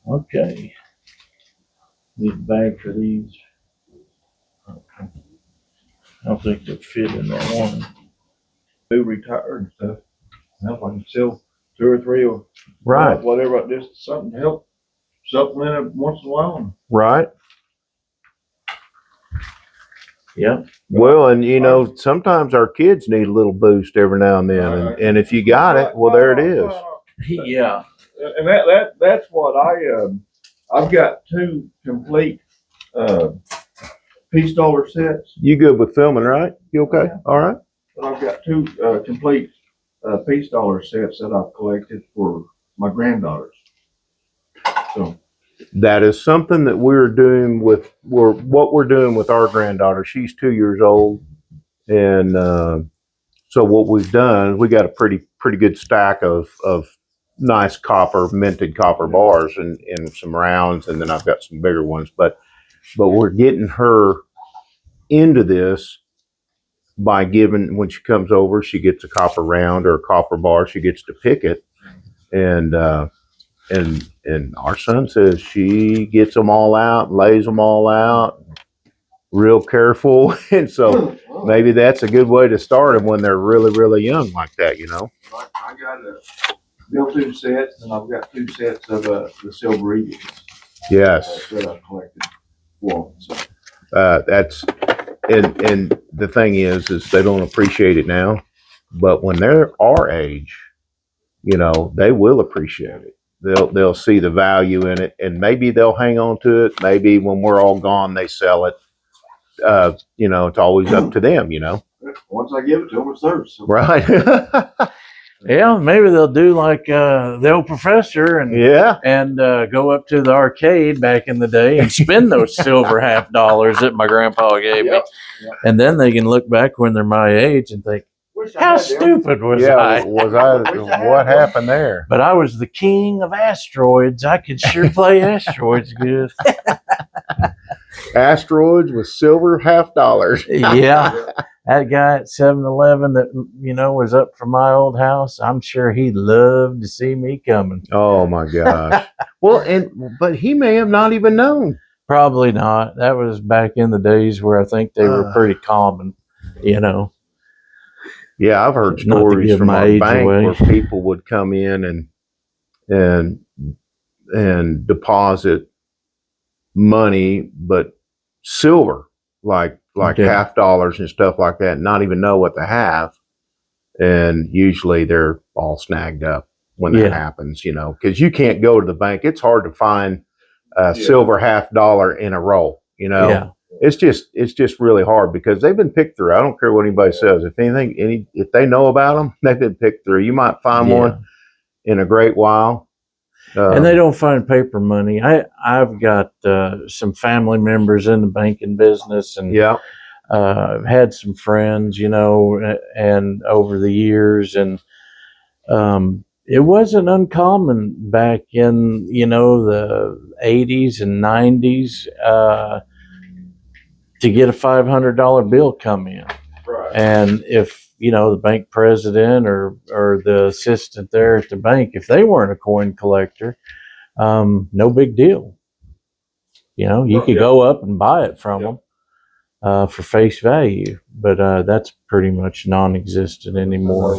Okay. Need a bag for these. Okay. I don't think they'll fit in that one. Do retire and stuff. Help, I can sell 2 or 3 or Right. whatever, just something to help supplement it once in a while. Right. Yep. Well, and you know, sometimes our kids need a little boost every now and then, and if you got it, well, there it is. Yeah. And that's what I've got 2 complete piece dollar sets. You good with filming, right? You okay? Yeah. All right. And I've got 2 complete piece dollar sets that I've collected for my granddaughters. So That is something that we're doing with what we're doing with our granddaughter. She's 2 years old, and so what we've done, we got a pretty good stack of nice minted copper bars and some rounds, and then I've got some bigger ones. But we're getting her into this by giving, when she comes over, she gets a copper round or a copper bar. She gets to pick it, and our son says she gets them all out, lays them all out, real careful, and so maybe that's a good way to start them when they're really young like that, you know. I got a built-in sets, and I've got 2 sets of the silver eagles. Yes, That I've collected. Well, so. that's and the thing is they don't appreciate it now, but when they're our age, you know, they will appreciate it. They'll see the value in it, and maybe they'll hang on to it. Maybe when we're all gone, they sell it. You know, it's always up to them, you know. Once I give it to them, it's theirs. So. Right. Yeah, maybe they'll do like the old professor and Yeah. and go up to the arcade back in the day and spend those silver $50 that my grandpa gave me. Yep. And then they can look back when they're my age and think, how stupid was I? Was I? What happened there? But I was the king of asteroids. I could sure play asteroids good. Asteroids with silver $50. Yeah. That guy at 7-Eleven that, you know, was up from my old house, I'm sure he'd love to see me coming. Oh my gosh. Well, but he may have not even known. Probably not. That was back in the days where I think they were pretty common, you know. Yeah, I've heard Not to stories give from my our age bank away. where people would come in and deposit money, but silver, like Okay. $50 and stuff like that, not even know what they have. And usually they're all snagged up when that happens, you know, because you can't go to the bank. It's hard to find a silver $50 in a roll, you know. Yeah. It's just really hard because they've been picked through. I don't care what anybody says. If they know about them, they've been picked through. You might find one in a great while. And they don't find paper money. I've got some family members in the banking business, and I've had some friends, you know, and over the years, and it wasn't uncommon back in, you know, the 80s and 90s to get a $500 bill come in. Right. And if, you know, the bank president or the assistant there at the bank, if they weren't a coin collector, no big deal. You know, you could go up and buy it from them for face value, but that's pretty much non-existent anymore.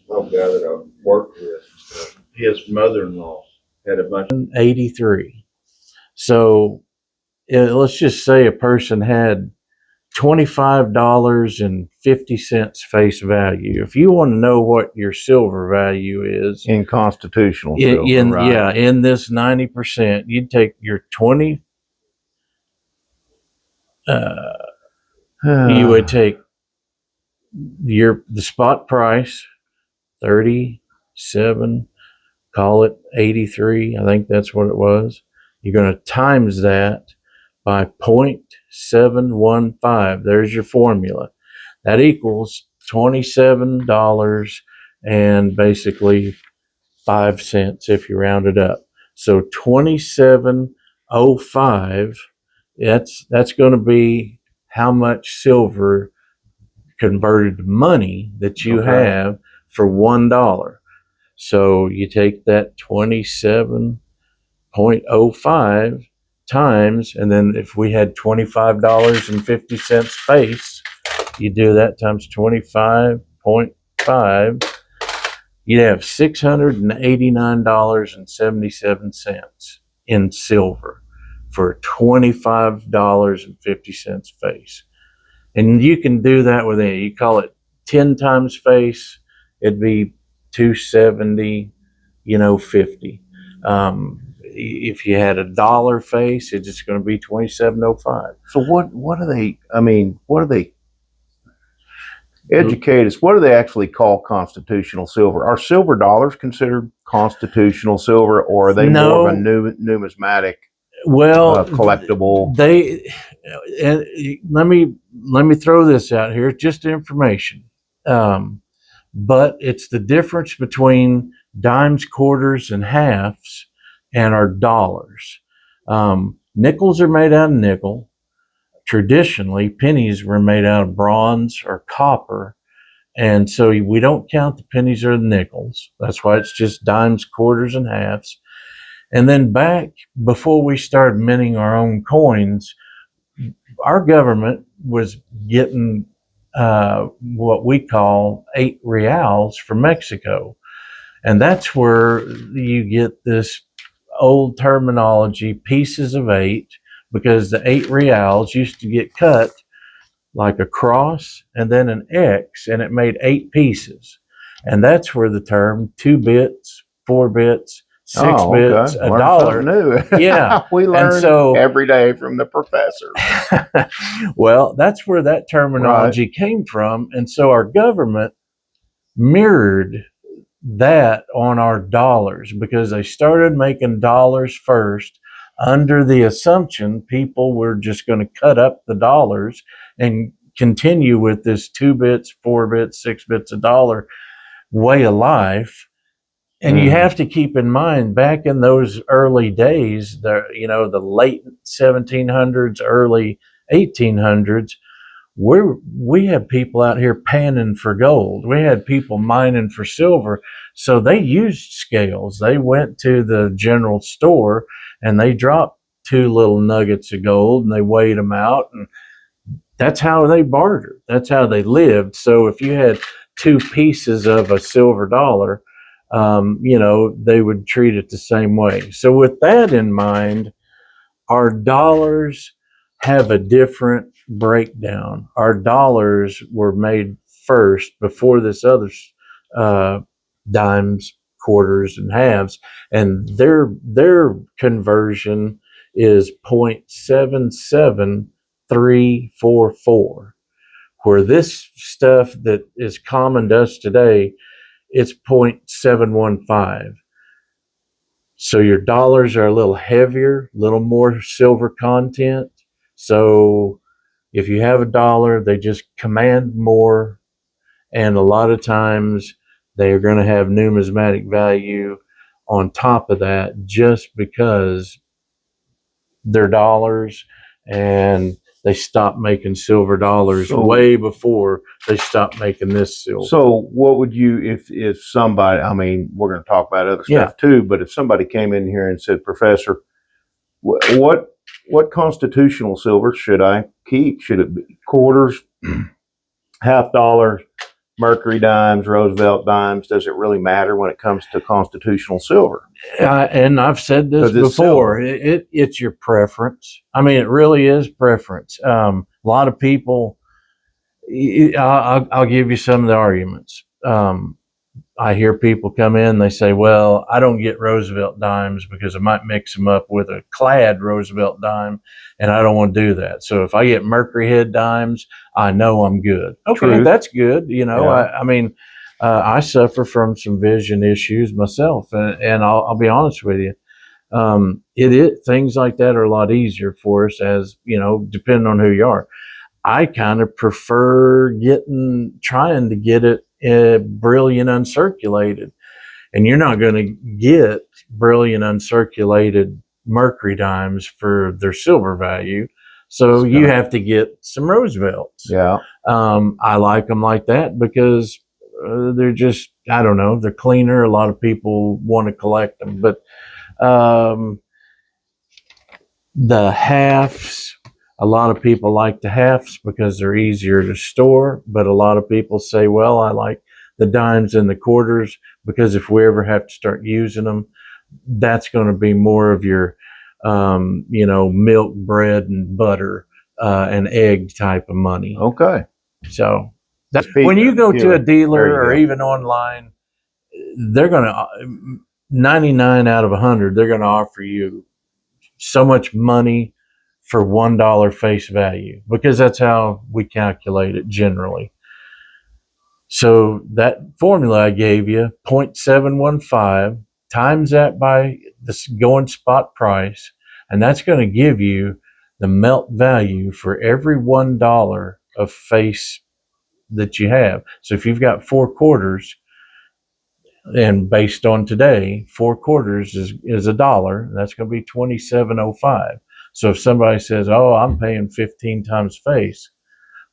Some guy that I worked with, his mother-in-law had a bunch of 83. So let's just say a person had $25.50 face value. If you want to know what your silver value is in constitutional silver, right? In this 90%, you'd take your 20. You would take the spot price, 37. Call it 83. I think that's what it was. You're going to times that by 0.715. There's your formula. That equals $27 and basically 5 cents if you round it up. So 27.05. That's going to be how much silver converted to money that you have for $1. So you take that 27 0.05 times, and then if we had $25.50 face, you do that times 25.5, you'd have $689.77 in silver for $25.50 face. And you can do that with any, you call it 10 times face, it'd be 270, 50. If you had a dollar face, it's just going to be 2705. So what do they, I mean, what do they educate us? What do they actually call constitutional silver? Are silver dollars considered constitutional silver, or are they more of a numismatic collectible? And let me throw this out here, just information. But it's the difference between dimes, quarters, and halves and our dollars. Nickels are made out of nickel. Traditionally, pennies were made out of bronze or copper. And so we don't count the pennies or the nickels. That's why it's just dimes, quarters, and halves. And then back before we started minting our own coins, our government was getting what we call 8 reals from Mexico. And that's where you get this old terminology, pieces of 8, because the 8 reals used to get cut like a cross and then an X, and it made 8 pieces. And that's where the term 2 bits, 4 bits, 6 bits, a dollar. New. Yeah. We learn every day from the professor. Well, that's where that terminology came from. And so our government mirrored that on our dollars, because they started making dollars first under the assumption people were just going to cut up the dollars and continue with this 2 bits, 4 bits, 6 bits a dollar way of life. And you have to keep in mind, back in those early days, the late 1700s, early 1800s, we had people out here panning for gold. We had people mining for silver. So they used scales. They went to the general store and they dropped 2 little nuggets of gold and they weighed them out. And that's how they bartered. That's how they lived. So if you had 2 pieces of a silver dollar, they would treat it the same way. So with that in mind, our dollars have a different breakdown. Our dollars were made first before this other dimes, quarters, and halves, and their conversion is 0.77344. Where this stuff that is common to us today, it's 0.715. So your dollars are a little heavier, a little more silver content. So if you have a dollar, they just command more. And a lot of times they're going to have numismatic value on top of that, just because they're dollars, and they stopped making silver dollars way before they stopped making this silver. So what would you, if somebody, I mean, we're going to talk about other stuff too, but if somebody came in here and said, Professor, what constitutional silver should I keep? Should it be quarters, half dollars, Mercury dimes, Roosevelt dimes? Does it really matter when it comes to constitutional silver? And I've said this before, it's your preference. I mean, it really is preference. A lot of people, I'll give you some of the arguments. I hear people come in, they say, well, I don't get Roosevelt dimes because I might mix them up with a clad Roosevelt dime, and I don't want to do that. So if I get Mercury head dimes, I know I'm good. Okay, that's good. I mean, I suffer from some vision issues myself, and I'll be honest with you. Things like that are a lot easier for us, as depending on who you are. I kind of prefer trying to get it brilliant uncirculated, and you're not going to get brilliant uncirculated Mercury dimes for their silver value. So you have to get some Roosevelts. Yeah. I like them like that because they're just, I don't know, they're cleaner. A lot of people want to collect them, but The halves, a lot of people like the halves because they're easier to store, but a lot of people say, well, I like the dimes and the quarters because if we ever have to start using them, that's going to be more of your, milk, bread, and butter and egg type of money. Okay. So that's when you go to a dealer or go. even online, they're going to 99 out of 100, they're going to offer you so much money for $1 face value because that's how we calculate it generally. So that formula I gave you, 0.715, times that by the going spot price, and that's going to give you the melt value for every $1 of face that you have. So if you've got 4 quarters, and based on today, 4 quarters is $1. That's going to be $27.05. So if somebody says, "Oh, I'm paying 15 times face,"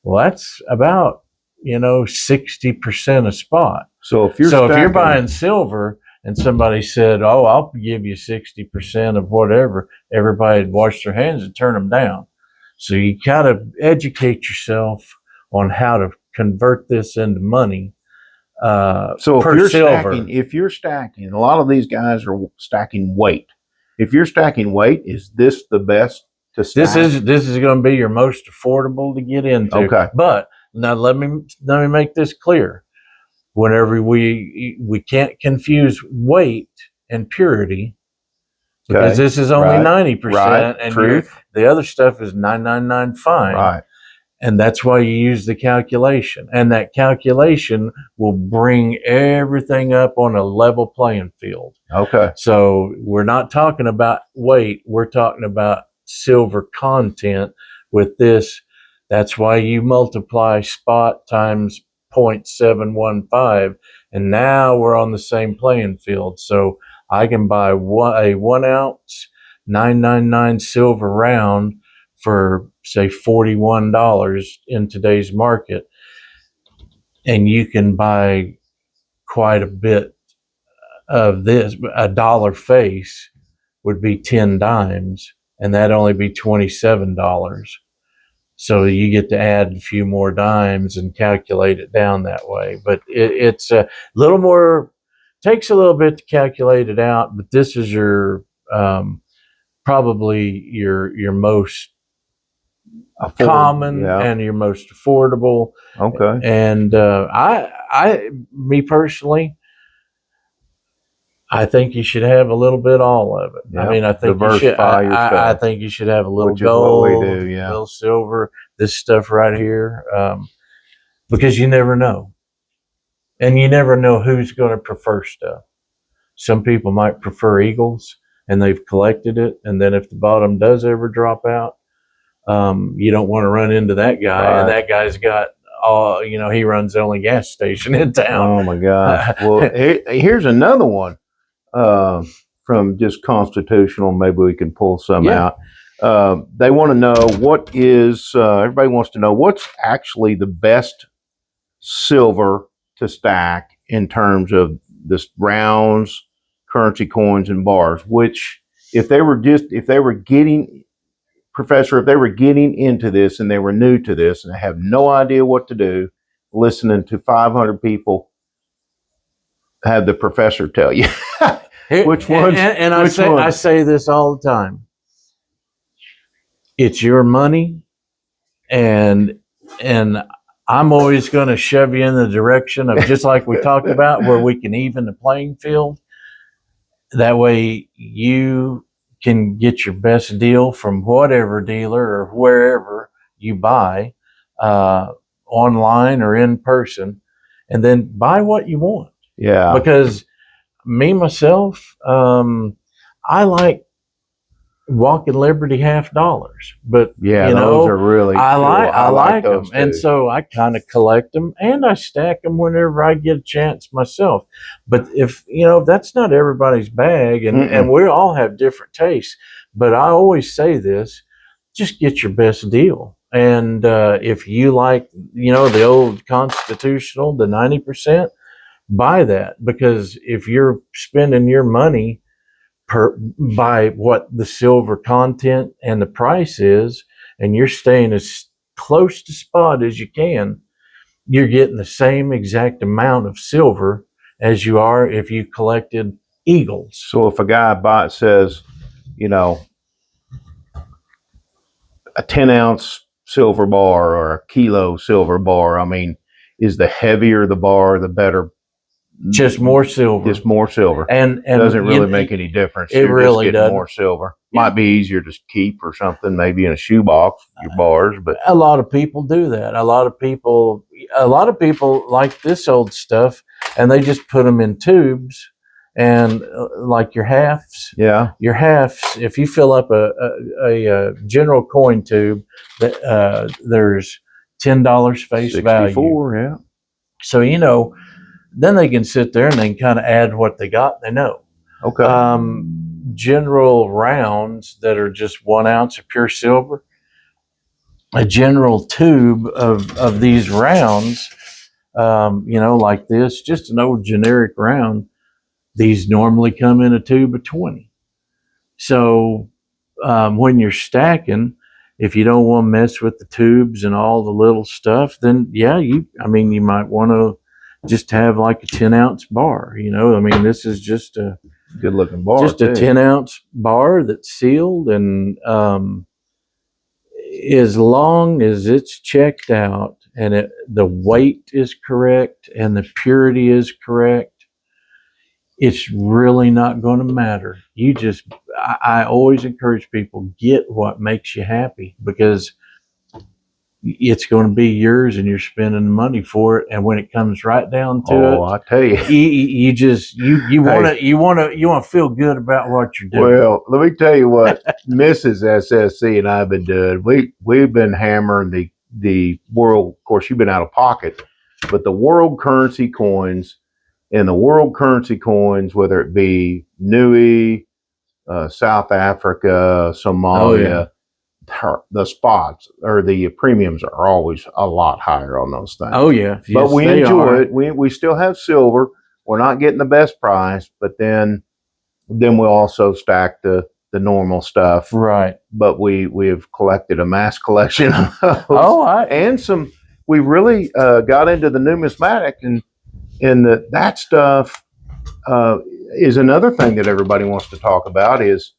well, that's about 60% a spot. So if you're buying silver and somebody said, "Oh, I'll give you 60% of whatever," everybody'd wash their hands and turn them down. So you gotta educate yourself on how to convert this into money. So if you're stacking, a lot of these guys are stacking weight. If you're stacking weight, is this the best to stack? This is going to be your most affordable to get into. Okay. But now let me make this clear. Whenever we can't confuse weight and purity, because this is only 90%, and the other stuff is 999 fine. Right. And that's why you use the calculation. And that calculation will bring everything up on a level playing field. Okay. So we're not talking about weight. We're talking about silver content with this. That's why you multiply spot times 0.715. And now we're on the same playing field. So I can buy a 1 ounce 999 silver round for say $41 in today's market, and you can buy quite a bit of this. A dollar face would be 10 dimes, and that'd only be $27. So you get to add a few more dimes and calculate it down that way. But it's a little more, takes a little bit to calculate it out, but this is your probably your most common and your most affordable. Okay. And me personally, I think you should have a little bit all of it. Yeah. I mean, I think diversify your stuff. I think you should have a little Which gold, is what we do, yeah. a little silver, this stuff right here, because you never know, and you never know who's going to prefer stuff. Some people might prefer eagles, and they've collected it, and then if the bottom does ever drop out, you don't want to run into that guy, right. And that guy's got he runs the only gas station in town. Oh my gosh. Well, here's another one from just constitutional. Maybe we can pull some out. They want to know everybody wants to know what's actually the best silver to stack in terms of this rounds, currency coins, and bars, which if they were getting into this and they were new to this and they have no idea what to do, listening to 500 people have the professor tell you which ones. And I say this all the time. It's your money, and I'm always going to shove you in the direction of, just like we talked about, where we can even the playing field. That way you can get your best deal from whatever dealer or wherever you buy, online or in person, and then buy what you want. Yeah. Because me, myself, I like Walking Liberty $50, but those are really cool. I like them, too. and so I kind of collect them and I stack them whenever I get a chance myself. But if that's not everybody's bag, and we all have different tastes. But I always say this: just get your best deal. And if you like, the old constitutional, the 90%, buy that, because if you're spending your money by what the silver content and the price is, and you're staying as close to spot as you can, you're getting the same exact amount of silver as you are if you collected eagles. So if a guy says, you know, a 10-ounce silver bar or a kilo silver bar, I mean, is the heavier the bar, the better? Just more silver. Just more silver. And doesn't really make any difference. It You're really just getting doesn't. more silver. Might be easier to keep or something, maybe in a shoebox, your bars, but a lot of people do that. A lot of people like this old stuff, and they just put them in tubes. And like your halves, if you fill up a general coin tube, there's $10 face 64, value. yeah. So then they can sit there and they can kind of add what they got. They know. Okay. General rounds that are just 1 ounce of pure silver. A general tube of these rounds, like this, just an old generic round. These normally come in a tube of 20. So when you're stacking, if you don't want to mess with the tubes and all the little stuff, then you might want to just have like a 10-ounce bar. This is just a good looking bar. Just a 10-ounce bar that's sealed, and as long as it's checked out and the weight is correct and the purity is correct, it's really not going to matter. I always encourage people, get what makes you happy, because it's going to be yours and you're spending money for it. And when it comes right down to it, I tell you, you want to feel good about what you're doing. Well, let me tell you what Mrs. SSC and I have been doing. We've been hammering the world. Of course, you've been out of pocket, but the world currency coins, and the world currency coins, whether it be Nui, South Africa, Somalia, the spots or the premiums are always a lot higher on those things. Oh yeah, but we enjoy it. We still have silver. We're not getting the best price, but then we'll also stack the normal stuff. Right. But we've collected a mass collection of those. And some. We really got into the numismatic, and that stuff is another thing that everybody wants to talk about is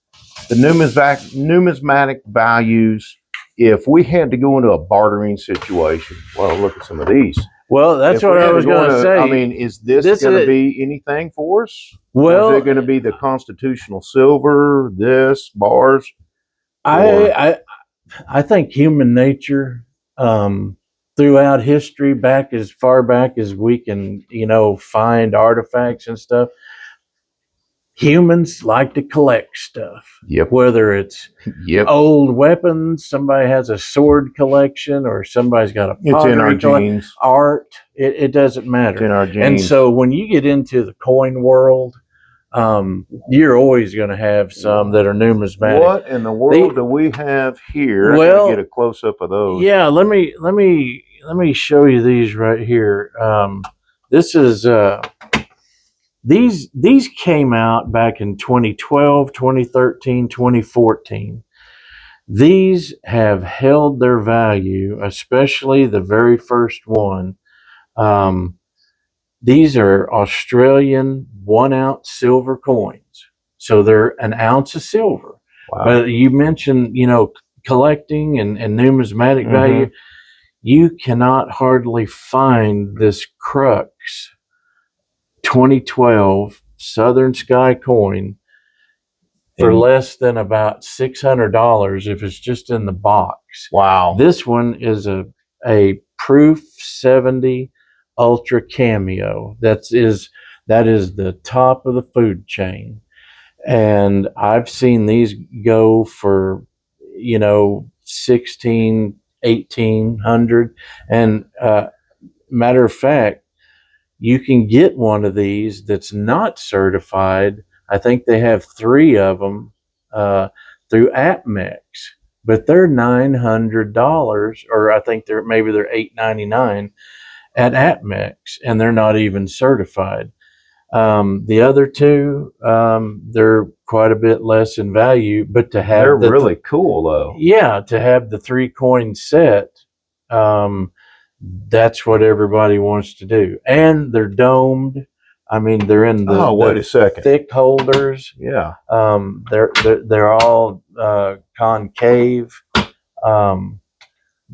the numismatic values. If we had to go into a bartering situation, well, look at some of these. Well, that's what I was going to say. I mean, is this going to be anything for us? Well, or is it going to be the constitutional silver, this, bars? I think human nature, throughout history, back as far back as we can, find artifacts and stuff, humans like to collect stuff. Yep. Whether it's old weapons, somebody has a sword collection, or somebody's got a pottery, it's in our genes. Art. It doesn't matter. It's in our genes. And so when you get into the coin world, you're always going to have some that are numismatic. What in the world do we have here? Well, get a close up of those. Yeah, let me show you these right here. This is these came out back in 2012, 2013, 2014. These have held their value, especially the very first one. These are Australian 1 ounce silver coins. So they're an ounce of silver. Wow. But you mentioned, collecting and numismatic value. You cannot hardly find this Crux 2012 Southern Sky coin for less than about $600 if it's just in the box. Wow. This one is a Proof 70 Ultra Cameo. That is the top of the food chain. And I've seen these go for, 16, 1800. And matter of fact, you can get one of these that's not certified. I think they have 3 of them through AppMex, but they're $900, or I think they're $8.99 at AppMex, and they're not even certified. The other two, they're quite a bit less in value, but to have they're really cool though. Yeah, to have the 3 coin set, that's what everybody wants to do, and they're domed. I mean, they're in the Wait a second, thick holders. Yeah, They're all concave.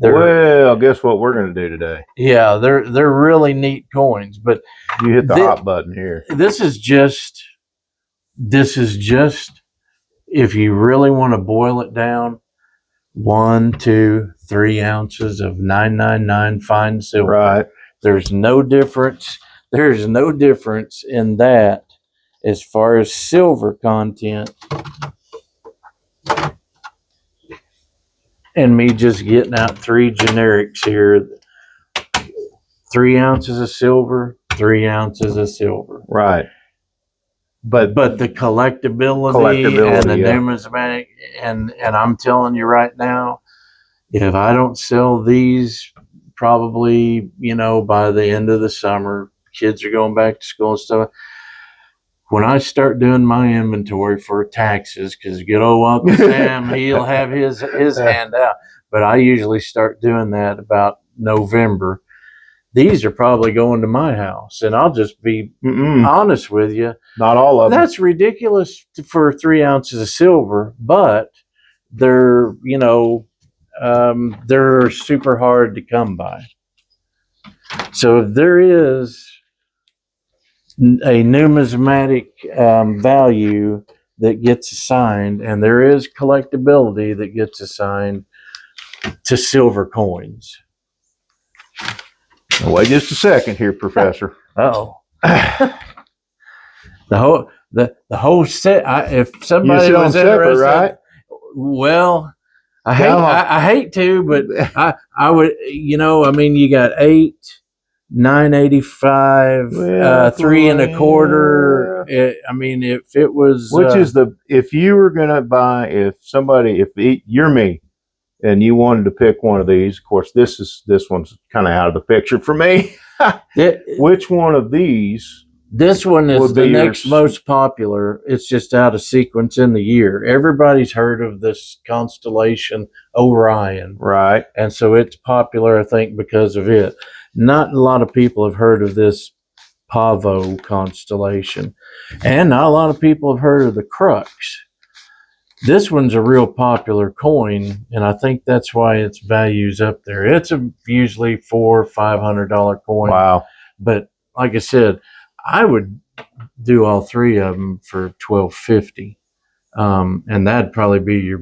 Well, guess what we're going to do today? Yeah, they're really neat coins, but you hit the hot button here. This is just if you really want to boil it down, 1, 2, 3 ounces of 999 fine silver. Right. There's no difference. There's no difference in that as far as silver content. And me just getting out 3 generics here. 3 ounces of silver, 3 ounces of silver. Right. But the collectability and the numismatic, and I'm telling you right now, if I don't sell these, probably, by the end of the summer, kids are going back to school and stuff. When I start doing my inventory for taxes, because good old Uncle Sam, he'll have his hand out. But I usually start doing that about November. These are probably going to my house, and I'll just be honest with you. Not all of them. That's ridiculous for 3 ounces of silver, but they're, they're super hard to come by. So if there is a numismatic value that gets assigned, and there is collectability that gets assigned to silver coins. Wait just a second here, Professor. The whole set. If somebody was interested, right? Well, I hate to, but I would. You got 8, 985, 3 1/4. If it was, if you were gonna buy, if you're me, and you wanted to pick one of these, of course, this one's kind of out of the picture for me. Which one of these? This one is the next most popular. It's just out of sequence in the year. Everybody's heard of this constellation Orion. Right. And so it's popular, I think, because of it. Not a lot of people have heard of this Pavo constellation. And not a lot of people have heard of the Crux. This one's a real popular coin, and I think that's why its value's up there. It's usually $400 or $500 coin. Wow. But like I said, I would do all 3 of them for $1,250. And that'd probably be your...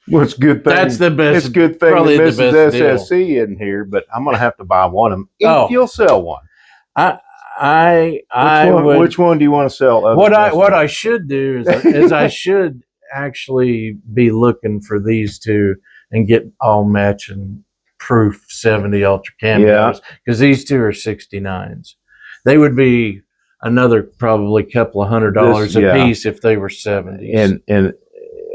Well, it's good thing. That's the best. It's good thing probably that the Mrs. best SSC deal. in here, but I'm going to have to buy one of them if you'll sell one. Which one do you want to sell? What I should do is I should actually be looking for these 2 and get all matching proof 70 ultra cameos, because these 2 are 69s. They would be another probably couple of $100 a piece if they were 70s. And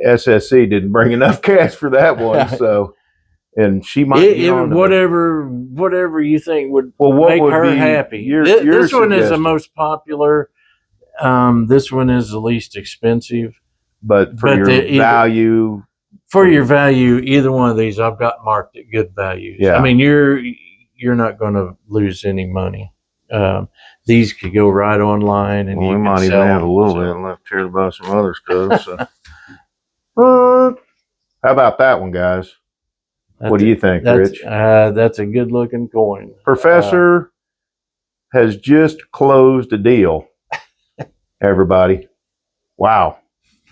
SSC didn't bring enough cash for that one, so and she might whatever you think would make her happy. This one is the most popular. This one is the least expensive. But for your value, either one of these I've got marked at good values. Yeah. I mean, you're not going to lose any money. These could go right online, and we might even have a little bit left here to buy some other stuff. So. How about that one, guys? What do you think, Rich? That's a good looking coin. Professor has just closed a deal. Everybody. Wow.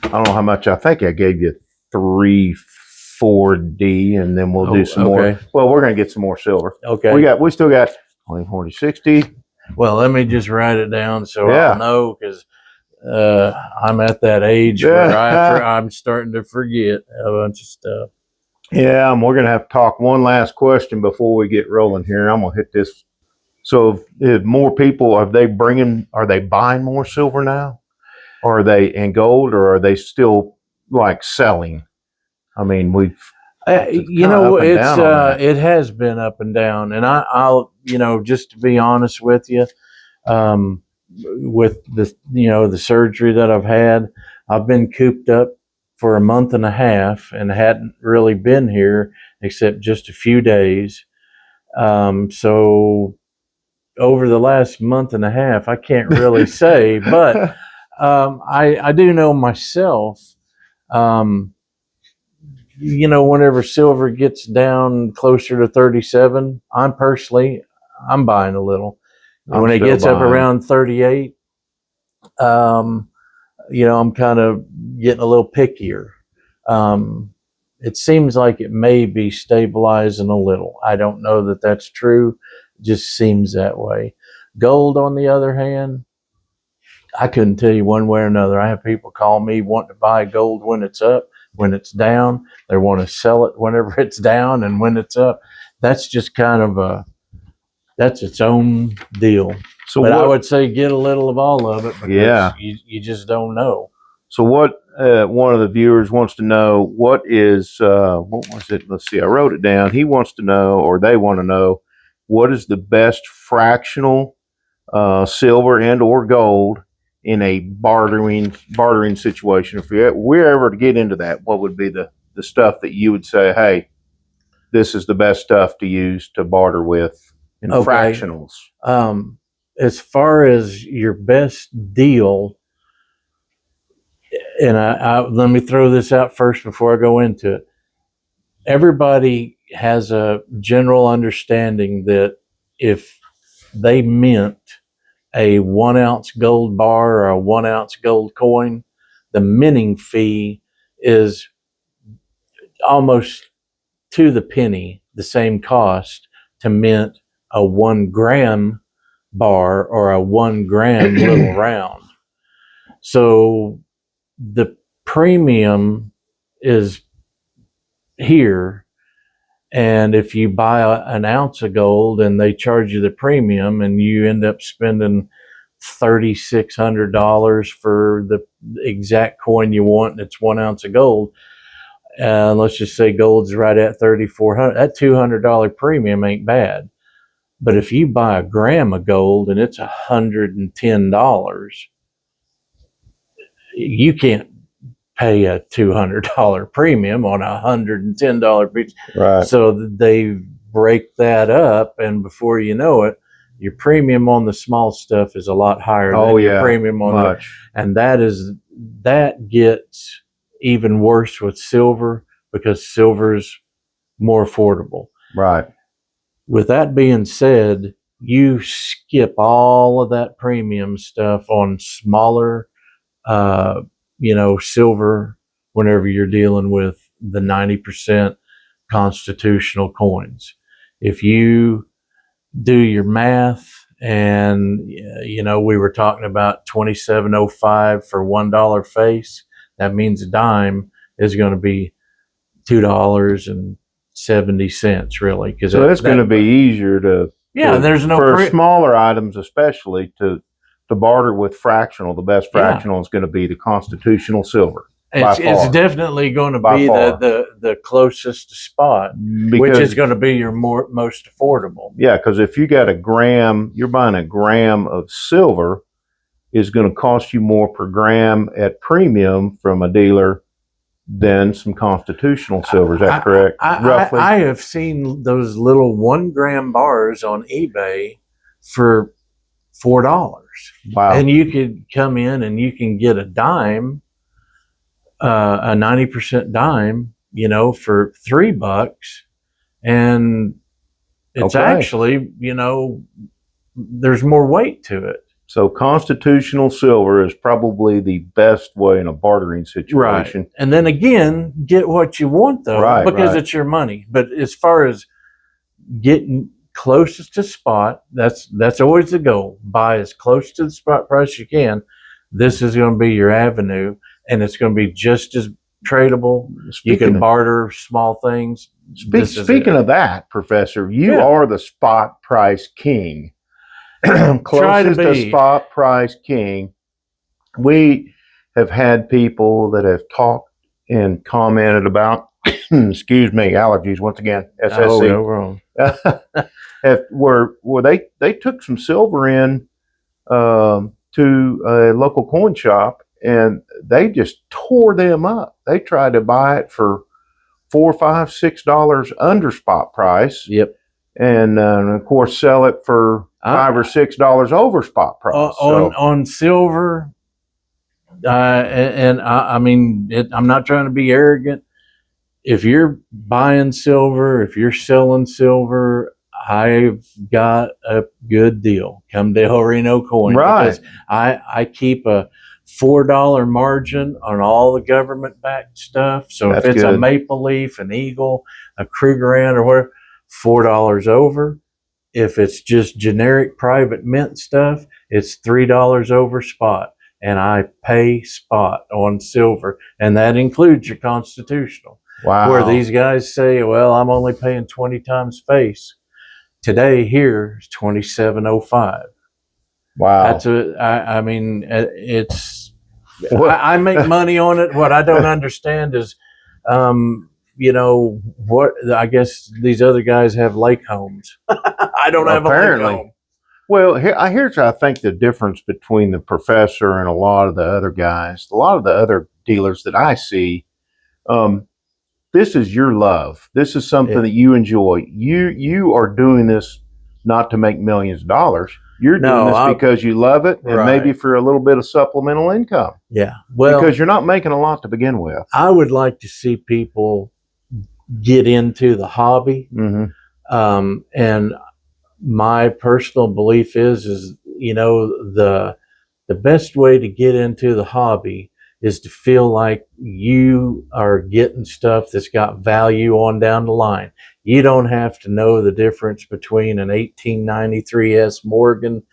I don't know how much. I think I gave you 340, and then we'll do some more. Well, we're going to get some more silver. Okay. We still got 20, 40, 60. Well, let me just write it down so I'll know, because I'm at that age where I'm starting to forget a bunch of stuff. Yeah, and we're going to have to talk one last question before we get rolling here. I'm going to hit this. So if more people, are they buying more silver now? Or are they in gold, or are they still like selling? I mean, it has been up and down, and I'll just to be honest with you, with the the surgery that I've had, I've been cooped up for a month and a half and hadn't really been here except just a few days. So over the last month and a half, I can't really say, but I do know myself. Um, whenever silver gets down closer to 37, I'm buying a little. And when it gets up around 38, I'm kind of getting a little pickier. It seems like it may be stabilizing a little. I don't know that that's true. It just seems that way. Gold, on the other hand, I couldn't tell you one way or another. I have people call me wanting to buy gold when it's up, when it's down. They want to sell it whenever it's down and when it's up. That's just kind of that's its own deal. But I would say get a little of all of it because you just don't know. So what one of the viewers wants to know, what was it? Let's see, I wrote it down. He wants to know, or they want to know, what is the best fractional silver and or gold in a bartering situation? If we're ever to get into that, what would be the stuff that you would say, hey, this is the best stuff to use to barter with in fractionals? As far as your best deal, and I let me throw this out first before I go into it. Everybody has a general understanding that if they mint a 1 ounce gold bar or a 1 ounce gold coin, the minting fee is almost to the penny the same cost to mint a 1 gram bar or a 1 gram little round. So the premium is here, and if you buy an ounce of gold and they charge you the premium and you end up spending $3,600 for the exact coin you want and it's 1 ounce of gold, and let's just say gold's right at $3,400, that $200 premium ain't bad. But if you buy a gram of gold and it's $110, you can't pay a $200 premium on a $110 piece. Right. So they break that up, and before you know it, your premium on the small stuff is a lot higher than your premium on and that gets even worse with silver because silver's more affordable. Right. With that being said, you skip all of that premium stuff on smaller silver whenever you're dealing with the 90% constitutional coins. If you do your math, and we were talking about 27.05 for $1 face, that means a dime is going to be $2.70 really, because so it's going to be easier there's no for smaller items especially to barter with fractional. The best fractional is going to be the constitutional silver. It's definitely going to be the closest spot, which is going to be your most affordable. Yeah, because if you got a gram, you're buying a gram of silver is going to cost you more per gram at premium from a dealer than some constitutional silver. Is that correct? Roughly? I have seen those little 1 gram bars on eBay for $4. Wow. And you could come in and you can get a dime, a 90% dime, for $3. And it's actually, there's more weight to it. So constitutional silver is probably the best way in a bartering situation. Right. And then again, get what you want though, because it's your money. But as far as getting closest to spot, that's always the goal. Buy as close to the spot price you can. This is going to be your avenue, and it's going to be just as tradable. You can barter small things. Speaking of that, Professor, you are the spot price king. Closest to spot price king. We have had people that have talked and commented about excuse me, allergies once again, SSC. Oh, no wrong. Where they took some silver in to a local coin shop, and they just tore them up. They tried to buy it for $4, $5, $6 under spot price. Yep. And of course, sell it for $5 or $6 over spot price. On silver. I mean, I'm not trying to be arrogant. If you're buying silver, if you're selling silver, I've got a good deal. Come to El Reno Coin, right? Because I keep a $4 margin on all the government-backed stuff. So That's if it's good. a Maple Leaf, an Eagle, a Krugerrand, or whatever, $4 over. If it's just generic private mint stuff, it's $3 over spot. And I pay spot on silver, and that includes your constitutional. Wow. Where these guys say, well, I'm only paying 20 times face. Today here is 27.05. Wow. I mean, I make money on it. What I don't understand is, what I guess these other guys have lake homes. I don't have a lake home. Well, here's I think the difference between the professor and a lot of the other guys, a lot of the other dealers that I see. This is your love. This is something that you enjoy. You are doing this not to make millions of dollars. You're doing this because you love it, and maybe for a little bit of supplemental income. Yeah, well, because you're not making a lot to begin with. I would like to see people get into the hobby, and my personal belief is the best way to get into the hobby is to feel like you are getting stuff that's got value on down the line. You don't have to know the difference between an 1893 S Morgan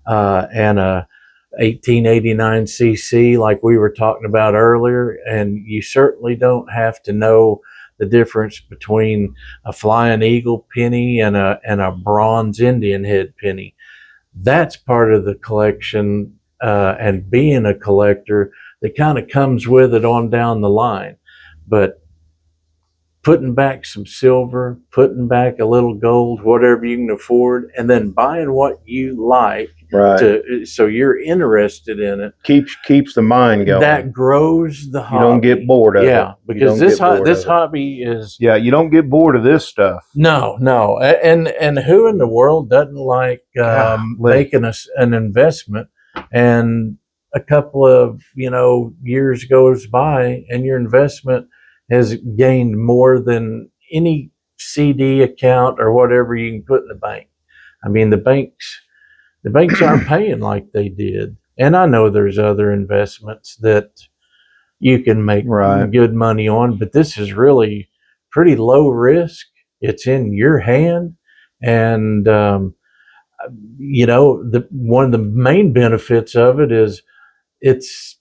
and a 1889 CC like we were talking about earlier, and you certainly don't have to know the difference between a Flying Eagle penny and a bronze Indian head penny. That's part of the collection and being a collector that kind of comes with it on down the line. But putting back some silver, putting back a little gold, whatever you can afford, and then buying what you like, so you're interested in it. Keeps the mind going. That grows the hobby. You don't get bored of it. Yeah, because this hobby is. Yeah, you don't get bored of this stuff. No, and who in the world doesn't like making an investment, and a couple of years goes by, and your investment has gained more than any CD account or whatever you can put in the bank. I mean, the banks aren't paying like they did. And I know there's other investments that you can make good money on, but this is really pretty low risk. It's in your hand. And, one of the main benefits of it is it's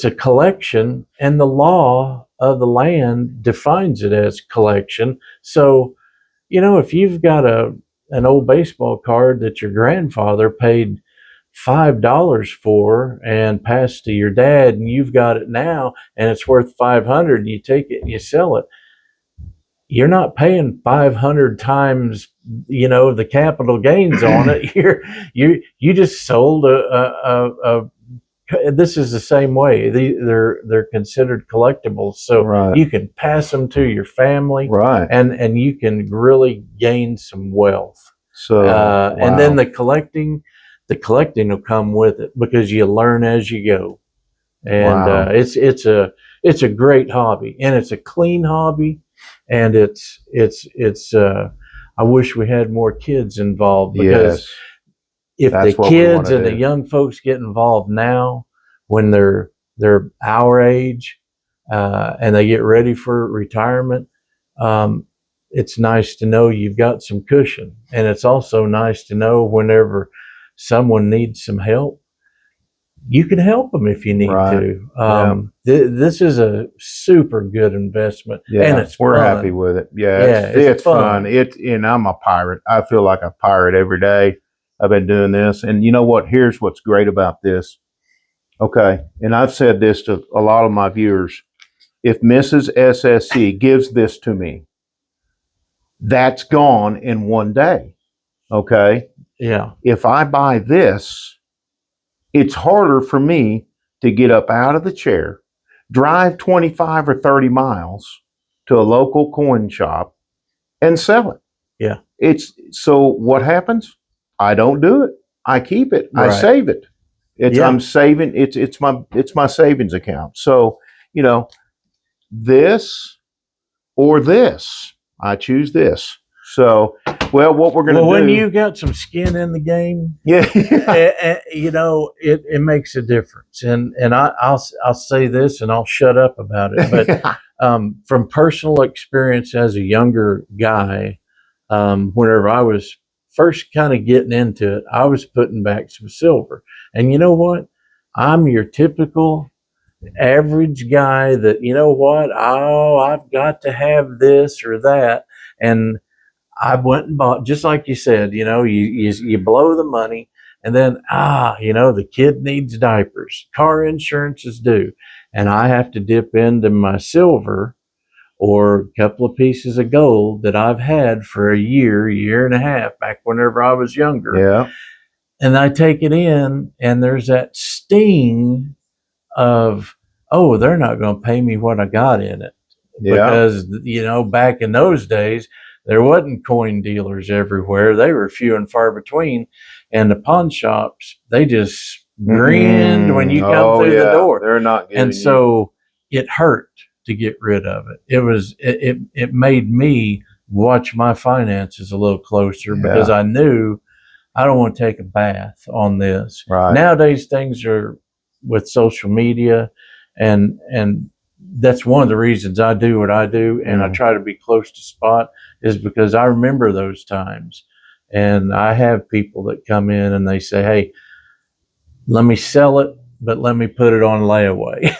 a collection, and the law of the land defines it as collection. So, if you've got an old baseball card that your grandfather paid $5 for and passed to your dad, and you've got it now and it's worth $500, and you take it and you sell it, you're not paying 500 times the capital gains on it. You just sold this is the same way. They're considered collectibles, so you can pass them to your family, and you can really gain some wealth. So, and then the collecting will come with it because you learn as you go, and it's a great hobby, and it's a clean hobby, and it's I wish we had more kids involved, because if the kids and the young folks get involved now, when they're our age, and they get ready for retirement, it's nice to know you've got some cushion. And it's also nice to know whenever someone needs some help, you can help them if you need to. This is a super good investment, and it's we're fun. Happy with it. It's fun. And I'm a pirate. I feel like a pirate every day. I've been doing this, and you know what? Here's what's great about this. Okay, and I've said this to a lot of my viewers. If Mrs. SSC gives this to me, that's gone in one day. Okay? Yeah. If I buy this it's harder for me to get up out of the chair, drive 25 or 30 miles to a local coin shop and sell it. Yeah. It's so what happens? I don't do it. I keep it. I Right. save it. I'm saving. It's my savings account. So, this or this. I choose this. So, well, what we're going to do. When you got some skin in the game, yeah, it makes a difference. And I'll say this, and I'll shut up about it. But from personal experience as a younger guy, whenever I was first kind of getting into it, I was putting back some silver. And you know what? I'm your typical average guy that, I've got to have this or that. And I went and bought, just like you said, you blow the money, and then, the kid needs diapers, car insurance is due, and I have to dip into my silver or a couple of pieces of gold that I've had for a year and a half back whenever I was younger. Yeah. And I take it in, and there's that sting of, oh, they're not going to pay me what I got in it. Yeah. Because, back in those days, there wasn't coin dealers everywhere. They were few and far between. And the pawn shops, they just grinned when you come through the door. They're not giving And so it hurt to get rid of it. It made me watch my finances a little closer because I knew I don't want to take a bath on this. Right. Nowadays, things are with social media, and that's one of the reasons I do what I do, and I try to be close to spot, is because I remember those times. And I have people that come in and they say, hey, let me sell it, but let me put it on layaway.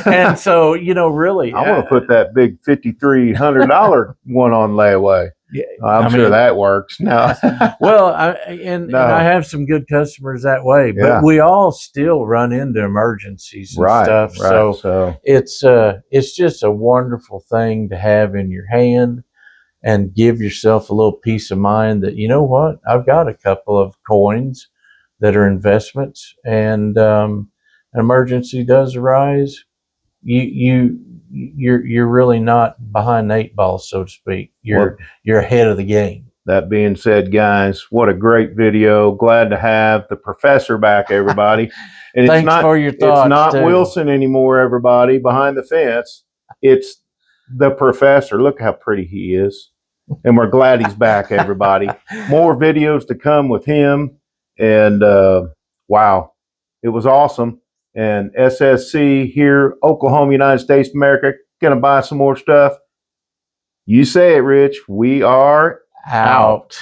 And so, really, I want to put that big $5,300 one on layaway. Yeah, I'm sure that works. No. Well, and I have some good customers that way, but we all still run into emergencies and stuff. So it's just a wonderful thing to have in your hand and give yourself a little peace of mind that, you know what, I've got a couple of coins that are investments, and an emergency does arise. You're really not behind the 8 ball, so to speak. You're ahead of the game. That being said, guys, what a great video. Glad to have the professor back, everybody. And Thanks for your thoughts. It's not Wilson anymore, everybody, behind the fence. It's the professor. Look how pretty he is. And we're glad he's back, everybody. More videos to come with him. And wow, it was awesome. And SSC here, Oklahoma, United States of America, gonna buy some more stuff. You say it, Rich. We are out.